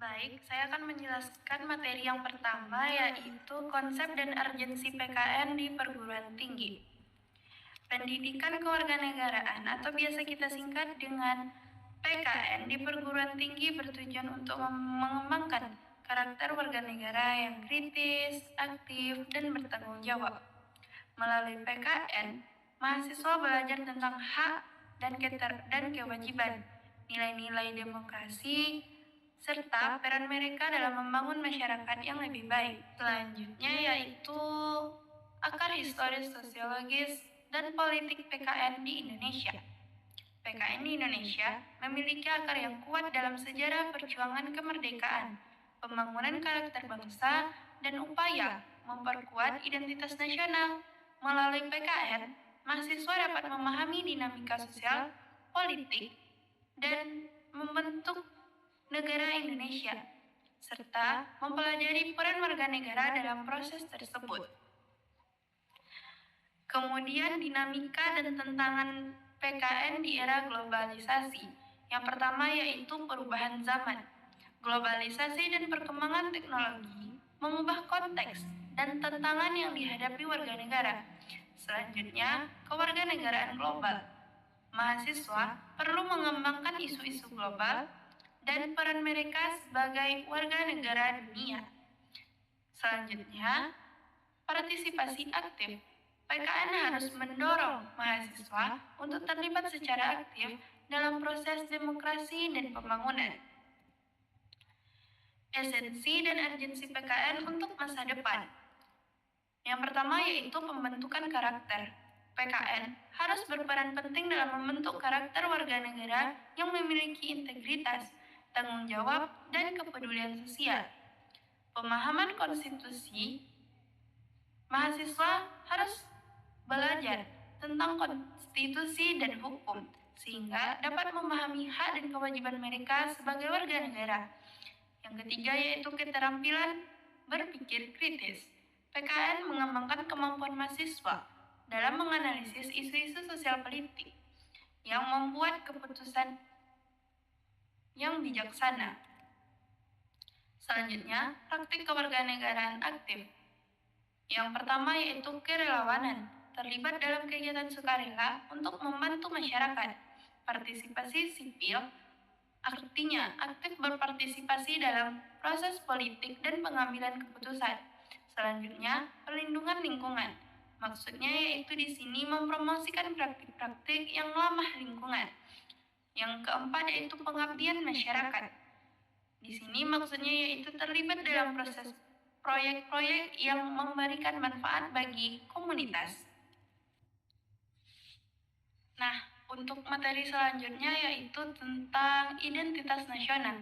Baik, saya akan menjelaskan materi yang pertama yaitu konsep dan urgensi PKN di perguruan tinggi. Pendidikan kewarganegaraan atau biasa kita singkat dengan PKN di perguruan tinggi bertujuan untuk mengembangkan karakter warga negara yang kritis, aktif, dan bertanggung jawab. Melalui PKN, mahasiswa belajar tentang hak dan kewajiban, nilai-nilai demokrasi, serta peran mereka dalam membangun masyarakat yang lebih baik. Selanjutnya yaitu akar historis sosiologis dan politik PKN di Indonesia. PKN di Indonesia memiliki akar yang kuat dalam sejarah perjuangan kemerdekaan, pembangunan karakter bangsa, dan upaya memperkuat identitas nasional. Melalui PKN, mahasiswa dapat memahami dinamika sosial, politik, dan membentuk negara Indonesia, serta mempelajari peran warga negara dalam proses tersebut. Kemudian dinamika dan tantangan PKN di era globalisasi. Yang pertama yaitu perubahan zaman. Globalisasi dan perkembangan teknologi mengubah konteks dan tantangan yang dihadapi warga negara. Selanjutnya, kewarganegaraan global. Mahasiswa perlu mengembangkan isu-isu global dan peran mereka sebagai warga negara dunia. Selanjutnya, partisipasi aktif. PKN harus mendorong mahasiswa untuk terlibat secara aktif dalam proses demokrasi dan pembangunan. Esensi dan urgensi PKN untuk masa depan. Yang pertama yaitu pembentukan karakter. PKN harus berperan penting dalam membentuk karakter warga negara yang memiliki integritas, tanggung jawab, dan kepedulian sosial. Pemahaman konstitusi, mahasiswa harus belajar tentang konstitusi dan hukum, sehingga dapat memahami hak dan kewajiban mereka sebagai warga negara. Yang ketiga yaitu keterampilan berpikir kritis. PKN mengembangkan kemampuan mahasiswa dalam menganalisis isu-isu sosial politik yang membuat keputusan yang bijaksana. Selanjutnya, praktik kewarganegaraan aktif. Yang pertama yaitu kerelawanan, terlibat dalam kegiatan sukarela untuk membantu masyarakat. Partisipasi sipil artinya aktif berpartisipasi dalam proses politik dan pengambilan keputusan. Selanjutnya, perlindungan lingkungan. Maksudnya yaitu di sini mempromosikan praktik-praktik yang ramah lingkungan. Yang keempat yaitu pengabdian masyarakat. Di sini maksudnya yaitu terlibat dalam proses proyek-proyek yang memberikan manfaat bagi komunitas. Nah, untuk materi selanjutnya yaitu tentang identitas nasional.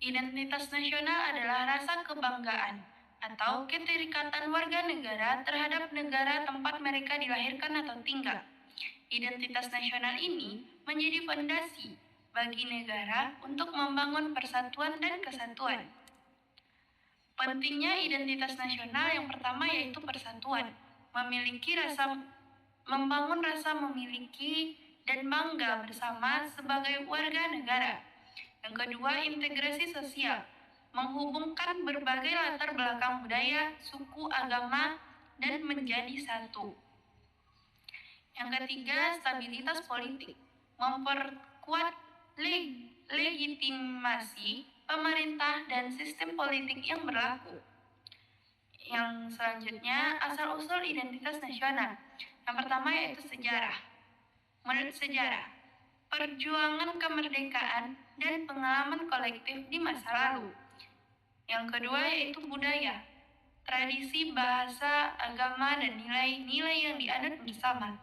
Identitas nasional adalah rasa kebanggaan atau keterikatan warga negara terhadap negara tempat mereka dilahirkan atau tinggal. Identitas nasional ini menjadi fondasi bagi negara untuk membangun persatuan dan kesatuan. Pentingnya identitas nasional yang pertama yaitu persatuan, membangun rasa memiliki dan bangga bersama sebagai warga negara. Yang kedua, integrasi sosial, menghubungkan berbagai latar belakang budaya, suku, agama, dan menjadi satu. Yang ketiga, stabilitas politik, memperkuat legitimasi pemerintah dan sistem politik yang berlaku. Yang selanjutnya, asal-usul identitas nasional. Yang pertama yaitu sejarah. Menurut sejarah, perjuangan kemerdekaan dan pengalaman kolektif di masa lalu. Yang kedua yaitu budaya, tradisi, bahasa, agama, dan nilai-nilai yang dianut bersama.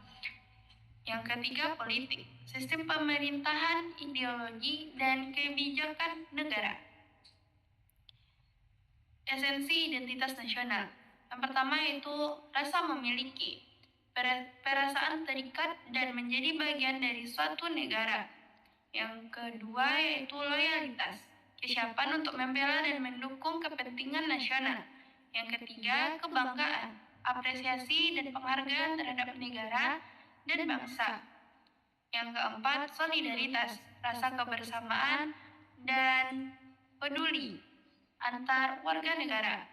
Yang ketiga, politik, sistem pemerintahan, ideologi, dan kebijakan negara. Esensi identitas nasional. Yang pertama yaitu rasa memiliki, perasaan terikat dan menjadi bagian dari suatu negara. Yang kedua yaitu loyalitas, kesiapan untuk membela dan mendukung kepentingan nasional. Yang ketiga, kebanggaan, apresiasi dan penghargaan terhadap negara dan bangsa. Yang keempat, solidaritas, rasa kebersamaan dan peduli antar warga negara.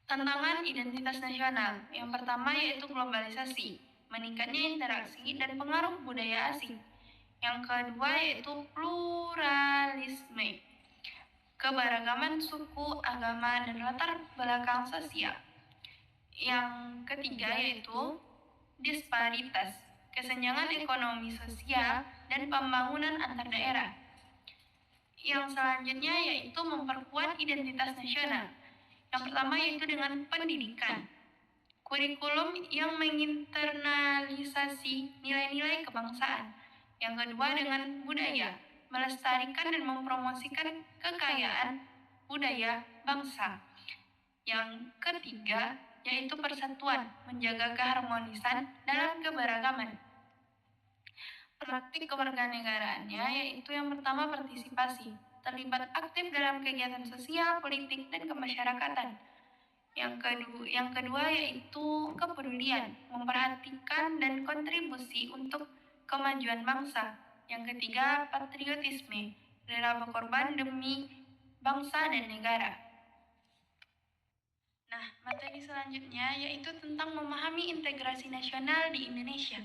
Tantangan identitas nasional. Yang pertama yaitu globalisasi, meningkatnya interaksi dan pengaruh budaya asing. Yang kedua yaitu pluralisme, keberagaman suku, agama, dan latar belakang sosial. Yang ketiga yaitu disparitas, kesenjangan ekonomi sosial dan pembangunan antar daerah. Yang selanjutnya yaitu memperkuat identitas nasional. Yang pertama yaitu dengan pendidikan, kurikulum yang menginternalisasi nilai-nilai kebangsaan. Yang kedua dengan budaya, melestarikan dan mempromosikan kekayaan budaya bangsa. Yang ketiga yaitu persatuan, menjaga keharmonisan dalam keberagaman. Praktik kewarganegaraannya yaitu yang pertama partisipasi, terlibat aktif dalam kegiatan sosial, politik, dan kemasyarakatan. Yang kedua yaitu kepedulian, memperhatikan dan kontribusi untuk kemajuan bangsa. Yang ketiga, patriotisme, rela berkorban demi bangsa dan negara. Nah, materi selanjutnya yaitu tentang memahami integrasi nasional di Indonesia.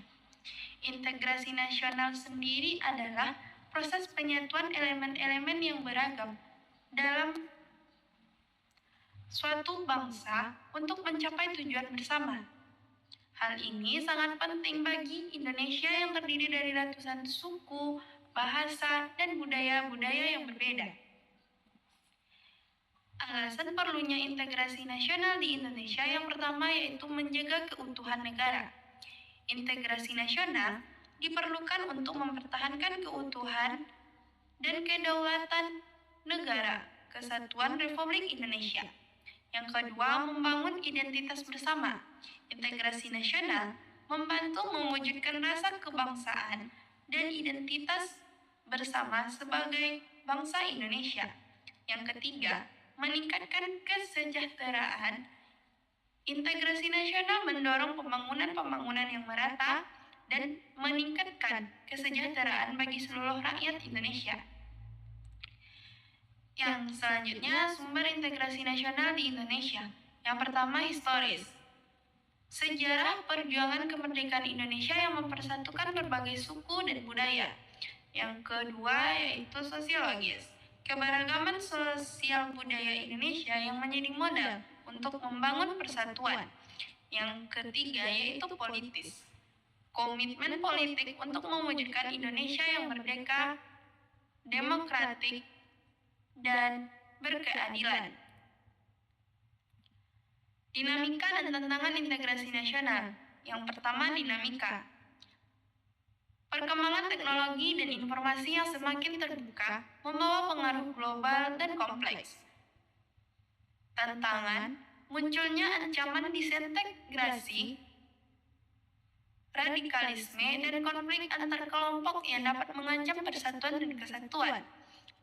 Integrasi nasional sendiri adalah proses penyatuan elemen-elemen yang beragam dalam suatu bangsa untuk mencapai tujuan bersama. Hal ini sangat penting bagi Indonesia yang terdiri dari ratusan suku, bahasa, dan budaya-budaya yang berbeda. Alasan perlunya integrasi nasional di Indonesia yang pertama yaitu menjaga keutuhan negara. Integrasi nasional diperlukan untuk mempertahankan keutuhan dan kedaulatan negara Kesatuan Republik Indonesia. Yang kedua, membangun identitas bersama. Integrasi nasional membantu mewujudkan rasa kebangsaan dan identitas bersama sebagai bangsa Indonesia. Yang ketiga, meningkatkan kesejahteraan. Integrasi nasional mendorong pembangunan yang merata dan meningkatkan kesejahteraan bagi seluruh rakyat Indonesia. Yang selanjutnya, sumber integrasi nasional di Indonesia. Yang pertama, historis. Sejarah perjuangan kemerdekaan Indonesia yang mempersatukan berbagai suku dan budaya. Yang kedua, yaitu sosiologis. Keberagaman sosial budaya Indonesia yang menjadi modal untuk membangun persatuan. Yang ketiga, yaitu politis. Komitmen politik untuk mewujudkan Indonesia yang merdeka, demokratik, dan berkeadilan. Dinamika dan tantangan integrasi nasional. Yang pertama, dinamika. Perkembangan teknologi dan informasi yang semakin terbuka membawa pengaruh global dan kompleks. Tantangan, munculnya ancaman disintegrasi, radikalisme, dan konflik antar kelompok yang dapat mengancam persatuan dan kesatuan.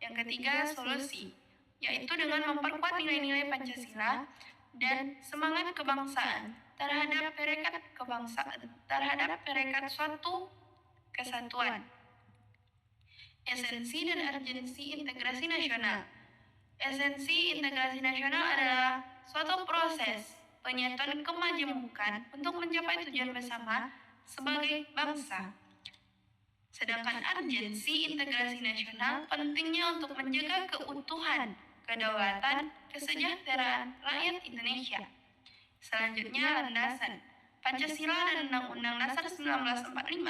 Yang ketiga, solusi, yaitu dengan memperkuat nilai-nilai Pancasila dan semangat kebangsaan terhadap perekat suatu kesatuan. Esensi dan urgensi integrasi nasional. Esensi integrasi nasional adalah suatu proses penyatuan kemajemukan untuk mencapai tujuan bersama sebagai bangsa. Sedangkan urgensi integrasi nasional pentingnya untuk menjaga keutuhan, kedaulatan, kesejahteraan rakyat Indonesia. Selanjutnya, landasan. Pancasila dan Undang-Undang Dasar 1945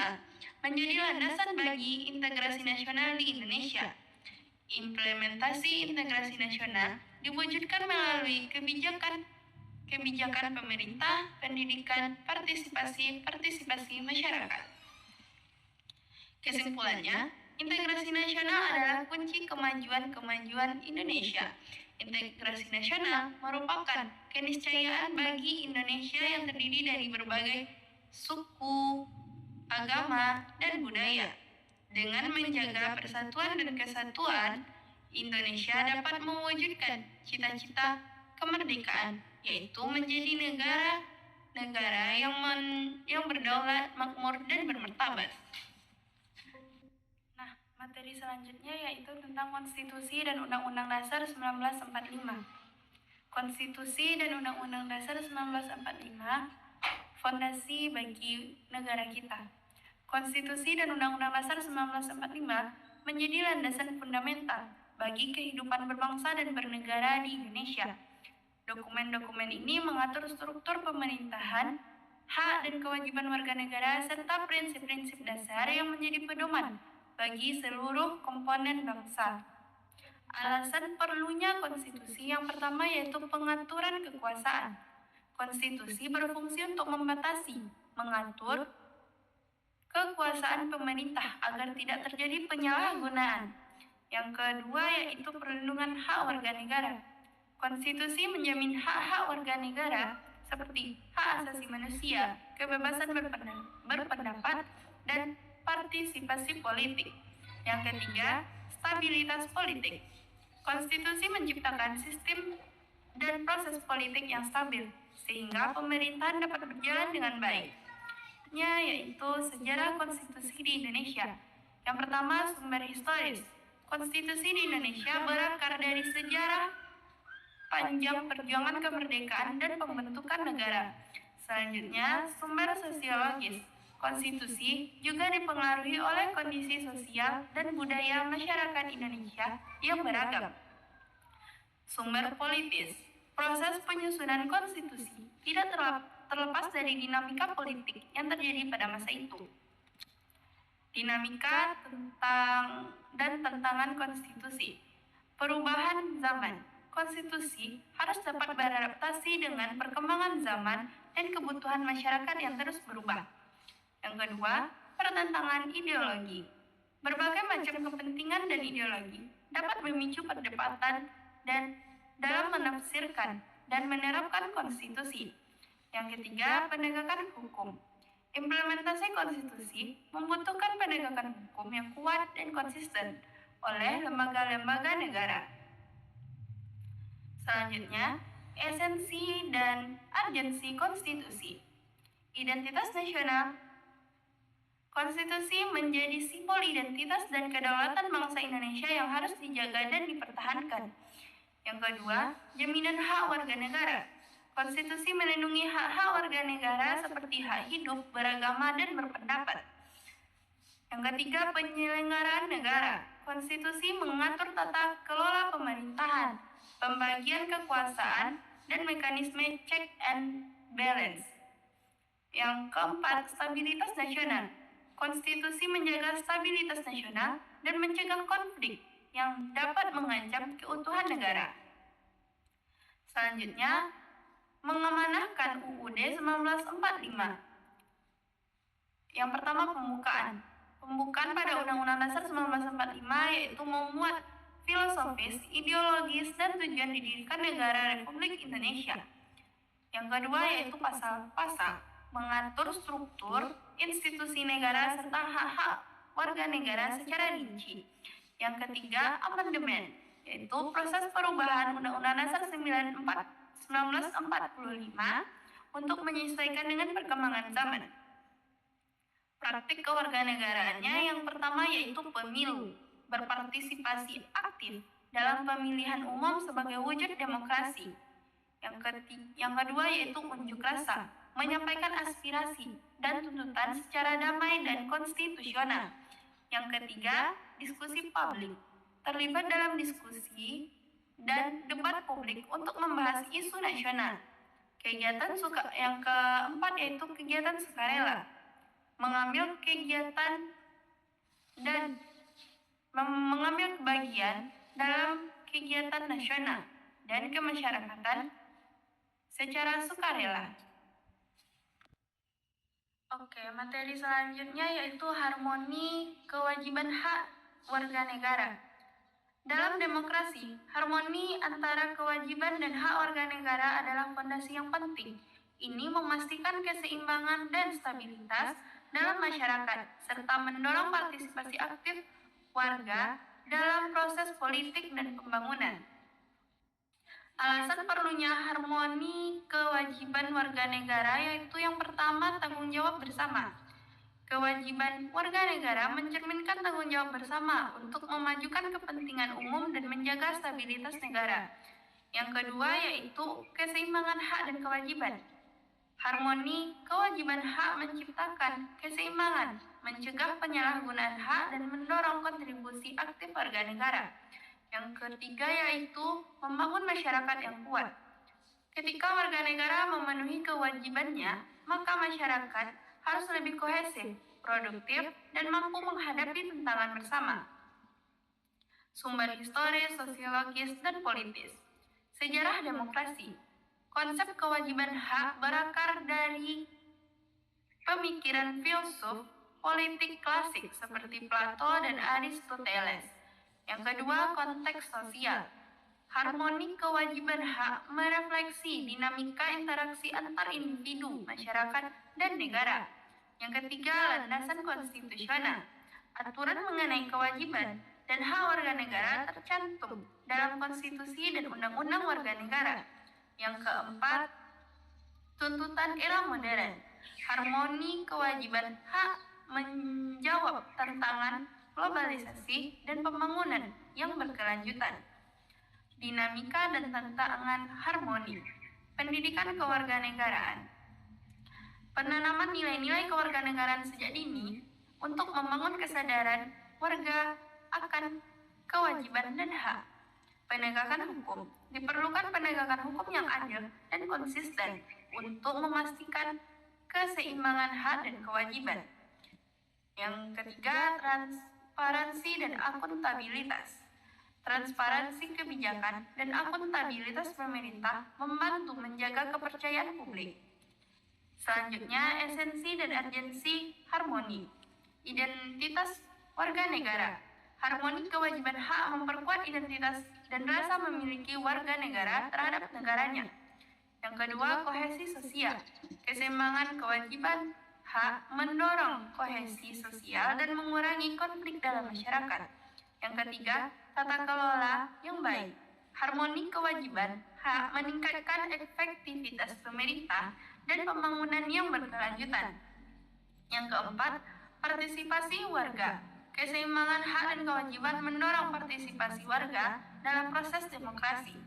menjadi landasan bagi integrasi nasional di Indonesia. Implementasi integrasi nasional diwujudkan melalui kebijakan kebijakan pemerintah, pendidikan, partisipasi masyarakat. Kesimpulannya, integrasi nasional adalah kunci kemajuan Indonesia. Integrasi nasional merupakan keniscayaan bagi Indonesia yang terdiri dari berbagai suku, agama, dan budaya. Dengan menjaga persatuan dan kesatuan, Indonesia dapat mewujudkan cita-cita kemerdekaan, yaitu menjadi negara yang berdaulat, makmur, dan bermartabat. Nah, materi selanjutnya yaitu tentang Konstitusi dan Undang-Undang Dasar 1945. Konstitusi dan Undang-Undang Dasar 1945 fondasi bagi negara kita. Konstitusi dan Undang-Undang Dasar 1945 menjadi landasan fundamental bagi kehidupan berbangsa dan bernegara di Indonesia. Dokumen-dokumen ini mengatur struktur pemerintahan, hak dan kewajiban warga negara, serta prinsip-prinsip dasar yang menjadi pedoman bagi seluruh komponen bangsa. Alasan perlunya konstitusi yang pertama yaitu pengaturan kekuasaan. Konstitusi berfungsi untuk mengatur kekuasaan pemerintah agar tidak terjadi penyalahgunaan. Yang kedua yaitu perlindungan hak warga negara. Konstitusi menjamin hak-hak warga negara seperti hak asasi manusia, kebebasan berpendapat, dan partisipasi politik. Yang ketiga, stabilitas politik. Konstitusi menciptakan sistem dan proses politik yang stabil, sehingga pemerintahan dapat berjalan dengan baik. Yaitu sejarah konstitusi di Indonesia. Yang pertama, sumber historis. Konstitusi di Indonesia berakar dari sejarah panjang perjuangan kemerdekaan dan pembentukan negara. Selanjutnya, sumber sosiologis. Konstitusi juga dipengaruhi oleh kondisi sosial dan budaya masyarakat Indonesia yang beragam. Sumber politis. Proses penyusunan konstitusi tidak terlepas dari dinamika politik yang terjadi pada masa itu. Dinamika dan tantangan konstitusi. Perubahan zaman. Konstitusi harus dapat beradaptasi dengan perkembangan zaman dan kebutuhan masyarakat yang terus berubah. Yang kedua, pertentangan ideologi. Berbagai macam kepentingan dan ideologi dapat memicu perdebatan dan dalam menafsirkan dan menerapkan konstitusi. Yang ketiga, penegakan hukum. Implementasi konstitusi membutuhkan penegakan hukum yang kuat dan konsisten oleh lembaga-lembaga negara. Selanjutnya, esensi dan urgensi konstitusi. Identitas nasional. Konstitusi menjadi simbol identitas dan kedaulatan bangsa Indonesia yang harus dijaga dan dipertahankan. Yang kedua, jaminan hak warga negara. Konstitusi melindungi hak-hak warga negara seperti hak hidup, beragama, dan berpendapat. Yang ketiga, penyelenggaraan negara. Konstitusi mengatur tata kelola pemerintahan, pembagian kekuasaan, dan mekanisme check and balance. Yang keempat, stabilitas nasional. Konstitusi menjaga stabilitas nasional dan mencegah konflik yang dapat mengancam keutuhan negara. Selanjutnya, mengamanahkan UUD 1945. Yang pertama, pembukaan. Pembukaan pada Undang-Undang Dasar 1945 yaitu memuat filosofis, ideologis, dan tujuan didirikan negara Republik Indonesia. Yang kedua yaitu pasal-pasal, mengatur struktur, institusi negara, serta hak-hak warga negara secara rinci. Yang ketiga, amandemen, yaitu proses perubahan Undang-Undang Dasar 1945 untuk menyesuaikan dengan perkembangan zaman. Praktik kewarganegaraannya yang pertama yaitu pemilu, berpartisipasi aktif dalam pemilihan umum sebagai wujud demokrasi. Yang kedua yaitu unjuk rasa, menyampaikan aspirasi dan tuntutan secara damai dan konstitusional. Yang ketiga, diskusi publik, terlibat dalam diskusi dan debat publik untuk membahas isu nasional. Yang keempat yaitu kegiatan sukarela, mengambil bagian dalam kegiatan nasional dan kemasyarakatan secara sukarela. Oke, materi selanjutnya yaitu harmoni kewajiban hak warga negara. Dalam demokrasi, harmoni antara kewajiban dan hak warga negara adalah fondasi yang penting. Ini memastikan keseimbangan dan stabilitas dalam masyarakat, serta mendorong partisipasi aktif warga dalam proses politik dan pembangunan. Alasan perlunya harmoni kewajiban warga negara yaitu yang pertama, tanggung jawab bersama. Kewajiban warga negara mencerminkan tanggung jawab bersama untuk memajukan kepentingan umum dan menjaga stabilitas negara. Yang kedua yaitu keseimbangan hak dan kewajiban. Harmoni kewajiban hak menciptakan keseimbangan, mencegah penyalahgunaan hak dan mendorong kontribusi aktif warga negara. Yang ketiga yaitu membangun masyarakat yang kuat. Ketika warga negara memenuhi kewajibannya, maka masyarakat harus lebih kohesif, produktif, dan mampu menghadapi tantangan bersama. Sumber historis, sosiologis, dan politis. Sejarah demokrasi. Konsep kewajiban hak berakar dari pemikiran filsuf politik klasik seperti Plato dan Aristoteles. Yang kedua, konteks sosial. Harmoni kewajiban hak merefleksi dinamika interaksi antar individu, masyarakat, dan negara. Yang ketiga, landasan konstitusional. Aturan mengenai kewajiban dan hak warga negara tercantum dalam konstitusi dan undang-undang warga negara. Yang keempat, tuntutan era modern. Harmoni kewajiban hak menjawab tantangan globalisasi dan pembangunan yang berkelanjutan. Dinamika dan tantangan harmoni. Pendidikan kewarganegaraan. Penanaman nilai-nilai kewarganegaraan sejak dini untuk membangun kesadaran warga akan kewajiban dan hak. Penegakan hukum. Diperlukan penegakan hukum yang adil dan konsisten untuk memastikan keseimbangan hak dan kewajiban. Yang ketiga, transparansi dan akuntabilitas. Transparansi kebijakan dan akuntabilitas pemerintah membantu menjaga kepercayaan publik. Selanjutnya, esensi dan urgensi harmoni. Identitas warga negara. Harmoni kewajiban hak memperkuat identitas dan rasa memiliki warga negara terhadap negaranya. Yang kedua, kohesi sosial. Keseimbangan kewajiban hak mendorong kohesi sosial dan mengurangi konflik dalam masyarakat. Yang ketiga, tata kelola yang baik. Harmoni kewajiban hak meningkatkan efektivitas pemerintah dan pembangunan yang berkelanjutan. Yang keempat, partisipasi warga. Keseimbangan hak dan kewajiban mendorong partisipasi warga dalam proses demokrasi.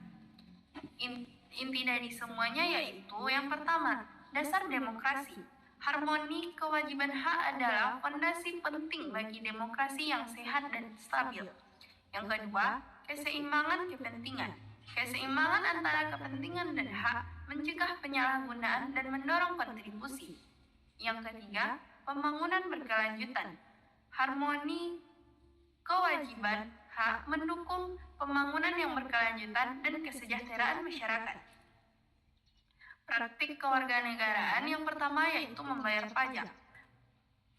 Inti dari semuanya yaitu yang pertama, dasar demokrasi. Harmoni kewajiban hak adalah fondasi penting bagi demokrasi yang sehat dan stabil. Yang kedua, keseimbangan kepentingan. Keseimbangan antara kepentingan dan hak mencegah penyalahgunaan dan mendorong kontribusi. Yang ketiga, pembangunan berkelanjutan. Harmoni kewajiban hak mendukung pembangunan yang berkelanjutan dan kesejahteraan masyarakat. Praktik kewarganegaraan yang pertama yaitu membayar pajak.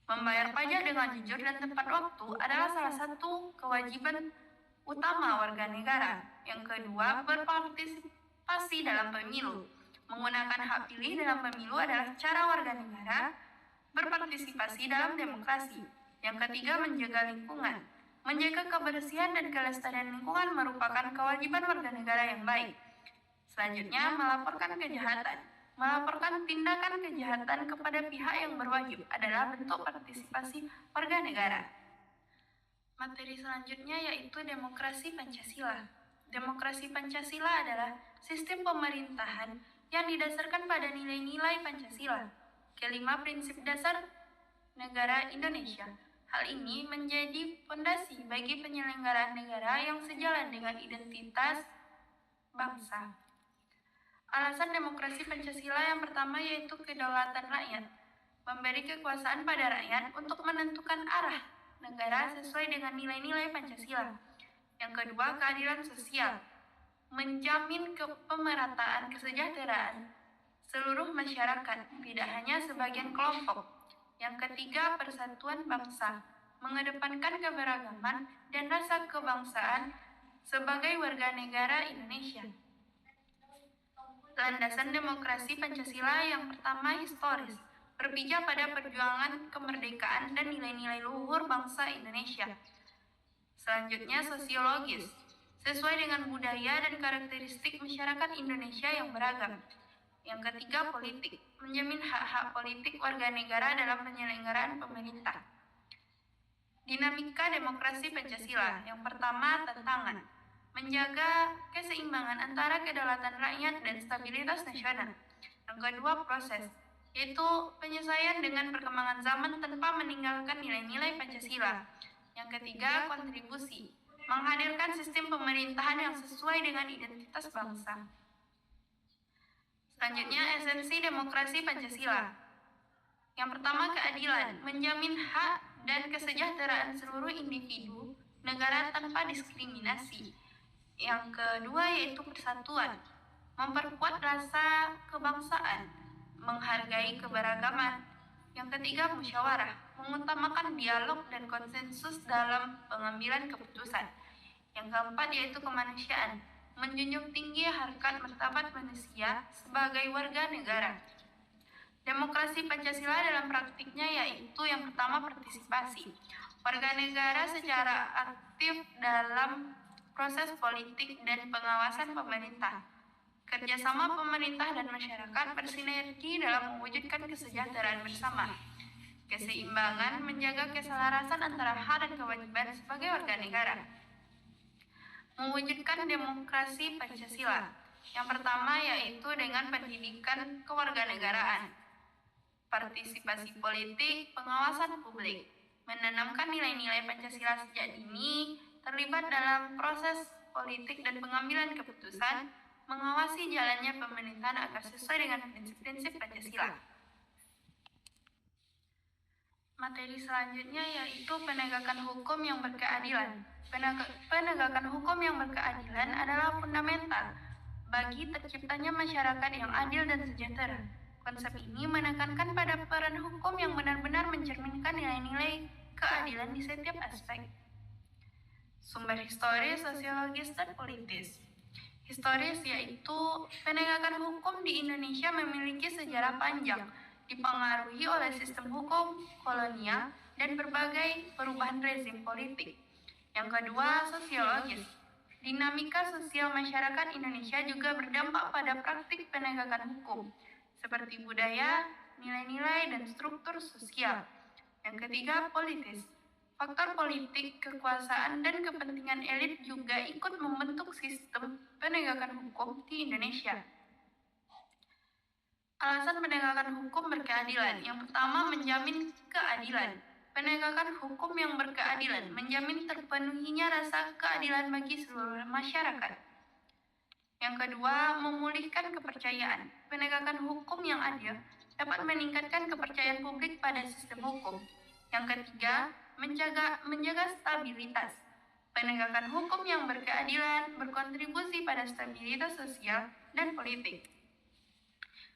Membayar pajak dengan jujur dan tepat waktu adalah salah satu kewajiban utama warga negara. Yang kedua, berpartisipasi dalam pemilu. Menggunakan hak pilih dalam pemilu adalah cara warga negara berpartisipasi dalam demokrasi. Yang ketiga, menjaga lingkungan. Menjaga kebersihan dan kelestarian lingkungan merupakan kewajiban warga negara yang baik. Selanjutnya, melaporkan kejahatan. Melaporkan tindakan kejahatan kepada pihak yang berwajib adalah bentuk partisipasi warga negara. Materi selanjutnya yaitu demokrasi Pancasila. Demokrasi Pancasila adalah sistem pemerintahan yang didasarkan pada nilai-nilai Pancasila. Kelima, prinsip dasar negara Indonesia. Hal ini menjadi fondasi bagi penyelenggaraan negara yang sejalan dengan identitas bangsa. Alasan demokrasi Pancasila yang pertama yaitu kedaulatan rakyat. Memberi kekuasaan pada rakyat untuk menentukan arah negara sesuai dengan nilai-nilai Pancasila. Yang kedua, keadilan sosial. Menjamin pemerataan kesejahteraan seluruh masyarakat, tidak hanya sebagian kelompok. Yang ketiga, persatuan bangsa, mengedepankan keberagaman dan rasa kebangsaan sebagai warga negara Indonesia. Landasan demokrasi Pancasila yang pertama historis, berpijak pada perjuangan kemerdekaan dan nilai-nilai luhur bangsa Indonesia. Selanjutnya sosiologis, sesuai dengan budaya dan karakteristik masyarakat Indonesia yang beragam. Yang ketiga politik, menjamin hak-hak politik warga negara dalam penyelenggaraan pemerintah. Dinamika demokrasi Pancasila, yang pertama tantangan, menjaga keseimbangan antara kedaulatan rakyat dan stabilitas nasional. Yang kedua proses, yaitu penyesuaian dengan perkembangan zaman tanpa meninggalkan nilai-nilai Pancasila. Yang ketiga kontribusi, menghadirkan sistem pemerintahan yang sesuai dengan identitas bangsa. Selanjutnya esensi demokrasi Pancasila. Yang pertama keadilan, menjamin hak dan kesejahteraan seluruh individu negara tanpa diskriminasi. Yang kedua yaitu persatuan, memperkuat rasa kebangsaan, menghargai keberagaman. Yang ketiga musyawarah, mengutamakan dialog dan konsensus dalam pengambilan keputusan. Yang keempat yaitu kemanusiaan, menjunjung tinggi harkat martabat manusia sebagai warga negara. Demokrasi Pancasila dalam praktiknya yaitu yang pertama partisipasi, warga negara secara aktif dalam proses politik dan pengawasan pemerintah. Kerjasama pemerintah dan masyarakat bersinergi dalam mewujudkan kesejahteraan bersama. Keseimbangan menjaga keselarasan antara hak dan kewajiban sebagai warga negara. Mewujudkan demokrasi Pancasila. Yang pertama yaitu dengan pendidikan kewarganegaraan, partisipasi politik, pengawasan publik, menanamkan nilai-nilai Pancasila sejak dini, terlibat dalam proses politik dan pengambilan keputusan, mengawasi jalannya pemerintahan agar sesuai dengan prinsip-prinsip Pancasila. Materi selanjutnya yaitu penegakan hukum yang berkeadilan. Penegakan hukum yang berkeadilan adalah fundamental bagi terciptanya masyarakat yang adil dan sejahtera. Konsep ini menekankan pada peran hukum yang benar-benar mencerminkan nilai-nilai keadilan di setiap aspek. Sumber historis, sosiologis, dan politis. Historis yaitu penegakan hukum di Indonesia memiliki sejarah panjang, dipengaruhi oleh sistem hukum kolonial dan berbagai perubahan rezim politik. Yang kedua, sosiologis. Dinamika sosial masyarakat Indonesia juga berdampak pada praktik penegakan hukum, seperti budaya, nilai-nilai, dan struktur sosial. Yang ketiga, politis. Faktor politik, kekuasaan, dan kepentingan elit juga ikut membentuk sistem penegakan hukum di Indonesia. Alasan penegakan hukum berkeadilan. Yang pertama, menjamin keadilan. Penegakan hukum yang berkeadilan menjamin terpenuhinya rasa keadilan bagi seluruh masyarakat. Yang kedua, memulihkan kepercayaan. Penegakan hukum yang adil dapat meningkatkan kepercayaan publik pada sistem hukum. Yang ketiga, menjaga stabilitas. Penegakan hukum yang berkeadilan berkontribusi pada stabilitas sosial dan politik.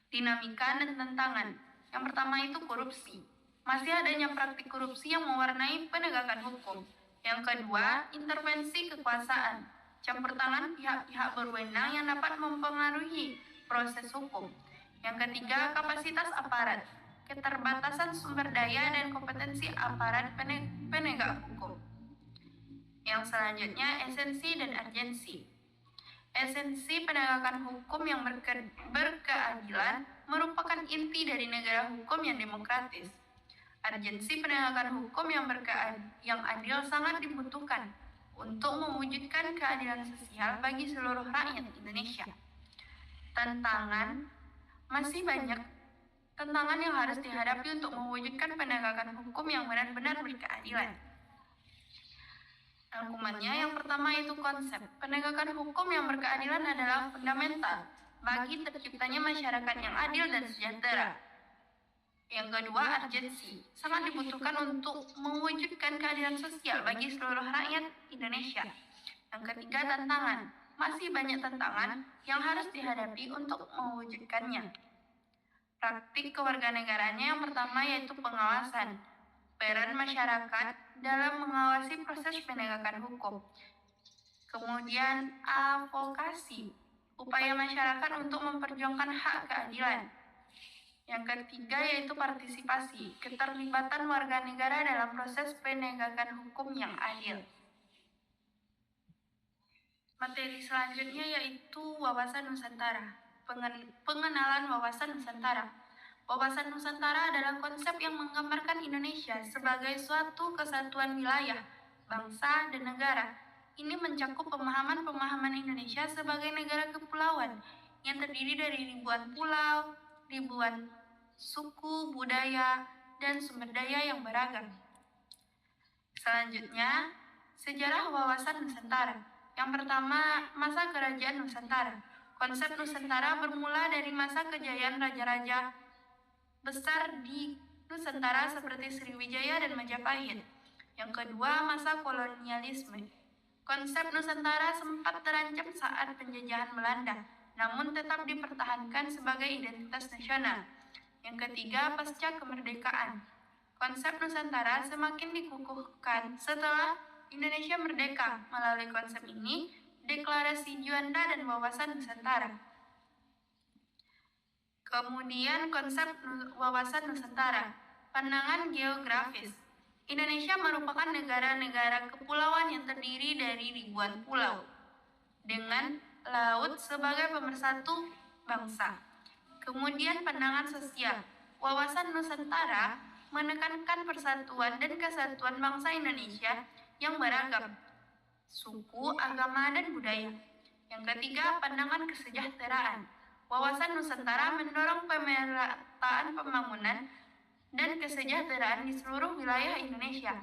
Dinamika dan tantangan. Yang pertama itu korupsi. Masih adanya praktik korupsi yang mewarnai penegakan hukum. Yang kedua, intervensi kekuasaan. Campur tangan pihak-pihak berwenang yang dapat mempengaruhi proses hukum. Yang ketiga, kapasitas aparat. Keterbatasan sumber daya dan kompetensi aparat penegak hukum. Yang selanjutnya, esensi dan urgensi. Esensi penegakan hukum yang berkeadilan merupakan inti dari negara hukum yang demokratis. Urgensi penegakan hukum yang adil sangat dibutuhkan untuk mewujudkan keadilan sosial bagi seluruh rakyat Indonesia. Masih banyak tantangan yang harus dihadapi untuk mewujudkan penegakan hukum yang benar-benar berkeadilan. Rangkumannya yang pertama itu konsep. Penegakan hukum yang berkeadilan adalah fundamental bagi terciptanya masyarakat yang adil dan sejahtera. Yang kedua, urgensi. Sangat dibutuhkan untuk mewujudkan keadilan sosial bagi seluruh rakyat Indonesia. Yang ketiga, tantangan. Masih banyak tantangan yang harus dihadapi untuk mewujudkannya. Praktik kewarganegaraannya yang pertama yaitu pengawasan. Peran masyarakat dalam mengawasi proses penegakan hukum. Kemudian advokasi, upaya masyarakat untuk memperjuangkan hak keadilan. Yang ketiga yaitu partisipasi, keterlibatan warga negara dalam proses penegakan hukum yang adil. Materi selanjutnya yaitu wawasan Nusantara. Pengenalan wawasan Nusantara. Wawasan Nusantara adalah konsep yang menggambarkan Indonesia sebagai suatu kesatuan wilayah, bangsa, dan negara. Ini mencakup pemahaman-pemahaman Indonesia sebagai negara kepulauan yang terdiri dari ribuan pulau, ribuan suku, budaya, dan sumber daya yang beragam. Selanjutnya, sejarah wawasan Nusantara. Yang pertama, masa kerajaan Nusantara. Konsep Nusantara bermula dari masa kejayaan raja-raja besar di Nusantara seperti Sriwijaya dan Majapahit. Yang kedua, masa kolonialisme. Konsep Nusantara sempat terancam saat penjajahan Belanda, namun tetap dipertahankan sebagai identitas nasional. Yang ketiga, pasca kemerdekaan. Konsep Nusantara semakin dikukuhkan setelah Indonesia merdeka. Melalui konsep ini, Deklarasi Juanda dan Wawasan Nusantara. Kemudian konsep wawasan Nusantara, pandangan geografis. Indonesia merupakan negara-negara kepulauan yang terdiri dari ribuan pulau, dengan laut sebagai pemersatu bangsa. Kemudian pandangan sosial, wawasan Nusantara menekankan persatuan dan kesatuan bangsa Indonesia yang beragam, suku, agama, dan budaya. Yang ketiga, pandangan kesejahteraan. Wawasan Nusantara mendorong pemerataan pembangunan dan kesejahteraan di seluruh wilayah Indonesia.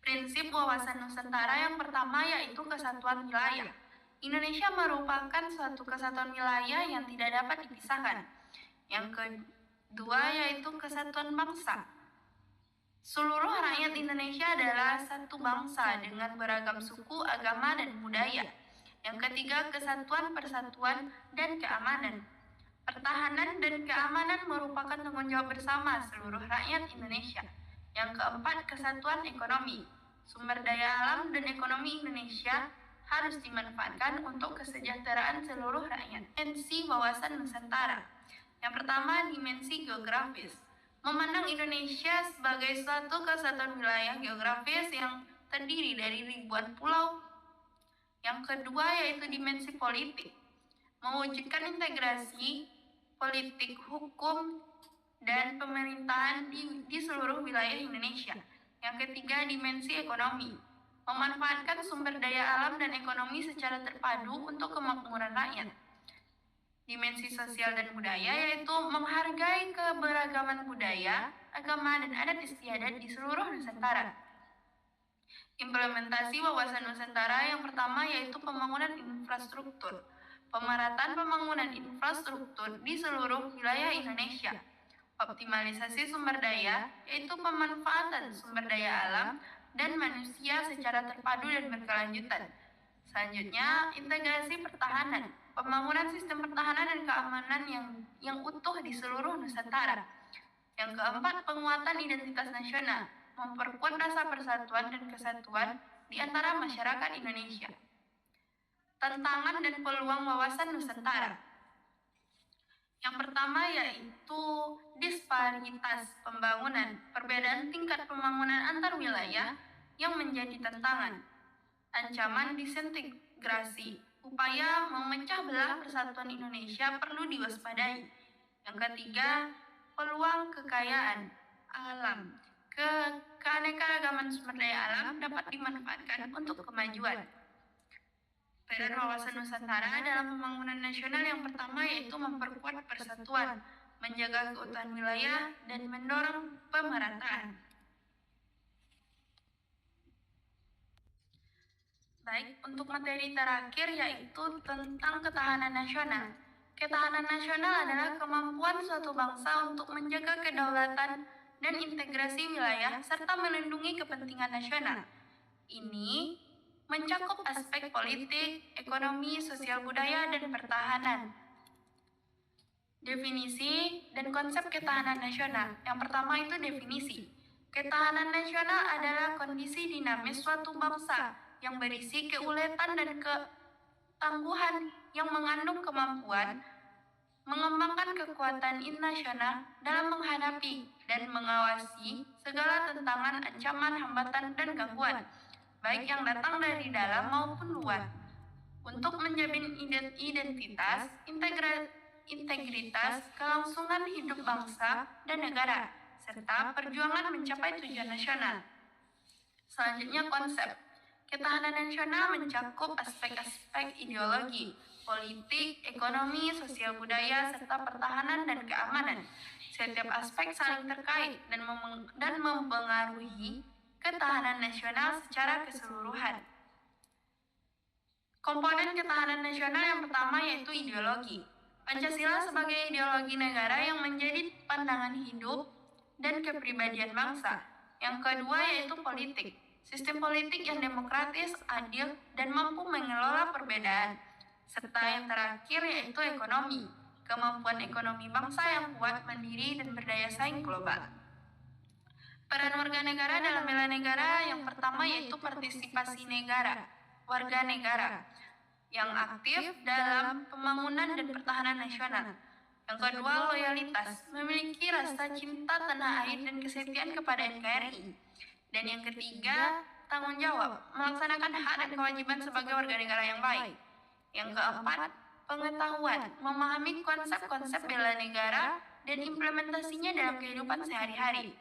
Prinsip wawasan Nusantara yang pertama yaitu kesatuan wilayah. Indonesia merupakan suatu kesatuan wilayah yang tidak dapat dipisahkan. Yang kedua yaitu kesatuan bangsa. Seluruh rakyat Indonesia adalah satu bangsa dengan beragam suku, agama, dan budaya. Yang ketiga, kesatuan, persatuan, dan keamanan. Pertahanan dan keamanan merupakan tanggung jawab bersama seluruh rakyat Indonesia. Yang keempat, kesatuan ekonomi. Sumber daya alam dan ekonomi Indonesia harus dimanfaatkan untuk kesejahteraan seluruh rakyat. Dimensi wawasan Nusantara. Yang pertama, dimensi geografis. Memandang Indonesia sebagai suatu kesatuan wilayah geografis yang terdiri dari ribuan pulau. Yang kedua yaitu dimensi politik. Mewujudkan integrasi politik, hukum, dan pemerintahan di seluruh wilayah Indonesia. Yang ketiga, dimensi ekonomi. Memanfaatkan sumber daya alam dan ekonomi secara terpadu untuk kemakmuran rakyat. Dimensi sosial dan budaya yaitu menghargai keberagaman budaya, agama, dan adat istiadat di seluruh Nusantara. Implementasi wawasan Nusantara yang pertama yaitu pembangunan infrastruktur. Pemerataan pembangunan infrastruktur di seluruh wilayah Indonesia. Optimalisasi sumber daya yaitu pemanfaatan sumber daya alam dan manusia secara terpadu dan berkelanjutan. Selanjutnya, integrasi pertahanan. Pembangunan sistem pertahanan dan keamanan yang utuh di seluruh Nusantara. Yang keempat, penguatan identitas nasional. Memperkuat rasa persatuan dan kesatuan di antara masyarakat Indonesia. Tantangan dan peluang wawasan Nusantara. Yang pertama yaitu disparitas pembangunan, perbedaan tingkat pembangunan antar wilayah yang menjadi tantangan. Ancaman disintegrasi, upaya memecah belah persatuan Indonesia perlu diwaspadai. Yang ketiga, peluang kekayaan alam. Keanekaragaman sumber daya alam dapat dimanfaatkan untuk kemajuan. Peran wawasan Nusantara dalam pembangunan nasional yang pertama yaitu memperkuat persatuan, menjaga keutuhan wilayah, dan mendorong pemerataan. Baik, untuk materi terakhir yaitu tentang ketahanan nasional. Ketahanan nasional adalah kemampuan suatu bangsa untuk menjaga kedaulatan dan integrasi wilayah serta melindungi kepentingan nasional. Ini mencakup aspek politik, ekonomi, sosial budaya, dan pertahanan. Definisi dan konsep ketahanan nasional. Yang pertama itu definisi. Ketahanan nasional adalah kondisi dinamis suatu bangsa yang berisi keuletan dan ketangguhan yang mengandung kemampuan mengembangkan kekuatan nasional dalam menghadapi dan mengawasi segala tantangan, ancaman, hambatan, dan gangguan, baik yang datang dari dalam maupun luar, untuk menjamin identitas, integritas, kelangsungan hidup bangsa dan negara, serta perjuangan mencapai tujuan nasional. Selanjutnya konsep. Ketahanan nasional mencakup aspek-aspek ideologi, politik, ekonomi, sosial budaya, serta pertahanan dan keamanan. Setiap aspek saling terkait dan mempengaruhi ketahanan nasional secara keseluruhan. Komponen ketahanan nasional yang pertama yaitu ideologi. Pancasila sebagai ideologi negara yang menjadi pandangan hidup dan kepribadian bangsa. Yang kedua yaitu politik. Sistem politik yang demokratis, adil, dan mampu mengelola perbedaan. Serta yang terakhir yaitu ekonomi. Kemampuan ekonomi bangsa yang kuat, mandiri, dan berdaya saing global. Peran warga negara dalam bela negara yang pertama yaitu partisipasi negara, warga negara yang aktif dalam pembangunan dan pertahanan nasional. Yang kedua, loyalitas, memiliki rasa cinta tanah air dan kesetiaan kepada NKRI. Dan yang ketiga, tanggung jawab, melaksanakan hak dan kewajiban sebagai warga negara yang baik. Yang keempat, pengetahuan, memahami konsep-konsep bela negara dan implementasinya dalam kehidupan sehari-hari.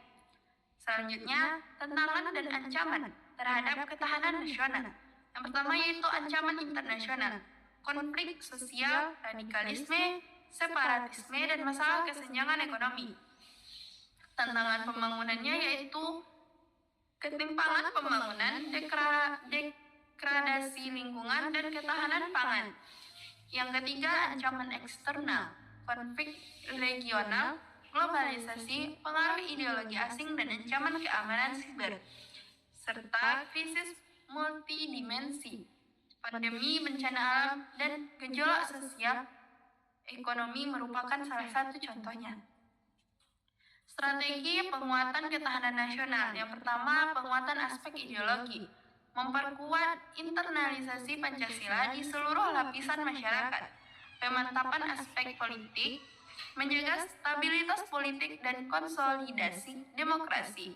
Selanjutnya, tantangan dan ancaman terhadap ketahanan nasional. Yang pertama yaitu ancaman internasional, konflik sosial, radikalisme, separatisme, dan masalah kesenjangan ekonomi. Tantangan pembangunannya yaitu ketimpangan pembangunan, degradasi lingkungan, dan ketahanan pangan. Yang ketiga, ancaman eksternal, konflik regional, globalisasi, pengaruh ideologi asing, dan ancaman keamanan siber, serta krisis multidimensi, pandemi, bencana alam, dan gejolak sosial ekonomi merupakan salah satu contohnya. Strategi penguatan ketahanan nasional. Yang pertama, penguatan aspek ideologi. Memperkuat internalisasi Pancasila di seluruh lapisan masyarakat. Pemantapan aspek politik. Menjaga stabilitas politik dan konsolidasi demokrasi.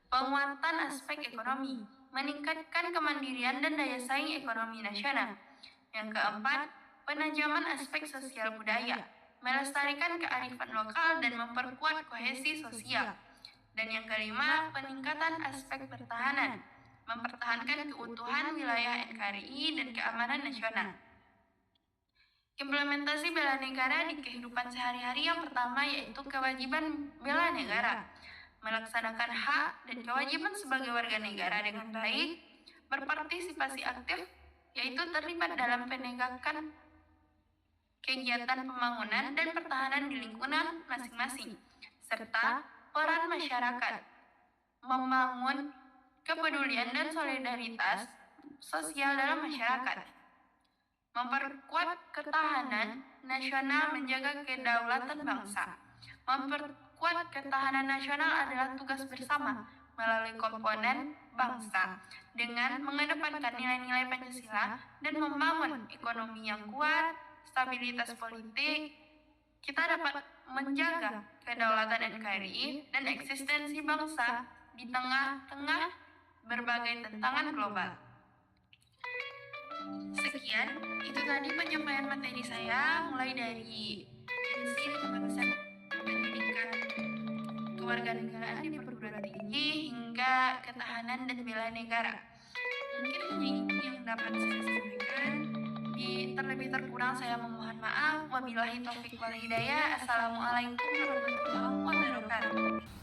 Penguatan aspek ekonomi. Meningkatkan kemandirian dan daya saing ekonomi nasional. Yang keempat, penajaman aspek sosial budaya. Melestarikan kearifan lokal dan memperkuat kohesi sosial. Dan yang kelima, peningkatan aspek pertahanan, mempertahankan keutuhan wilayah NKRI dan keamanan nasional. Implementasi bela negara di kehidupan sehari-hari yang pertama yaitu kewajiban bela negara, melaksanakan hak dan kewajiban sebagai warga negara dengan baik, berpartisipasi aktif, yaitu terlibat dalam penegakan kegiatan pembangunan dan pertahanan di lingkungan masing-masing, serta peran masyarakat, membangun kepedulian dan solidaritas sosial dalam masyarakat, memperkuat ketahanan nasional, menjaga kedaulatan bangsa. Memperkuat ketahanan nasional adalah tugas bersama melalui komponen bangsa dengan mengedepankan nilai-nilai Pancasila dan membangun ekonomi yang kuat, stabilitas politik. Kita dapat menjaga kedaulatan NKRI dan eksistensi bangsa di tengah-tengah berbagai tantangan global. Sekian, itu tadi penyampaian materi saya mulai dari definisi dan konsep pendidikan kewarganegaraan di perguruan tinggi hingga ketahanan dan bela negara. Mungkin ini yang dapat saya sampaikan. Terlebih terkurang saya memohon maaf. Wabillahi taufiq wal hidayah. Assalamualaikum warahmatullahi wabarakatuh.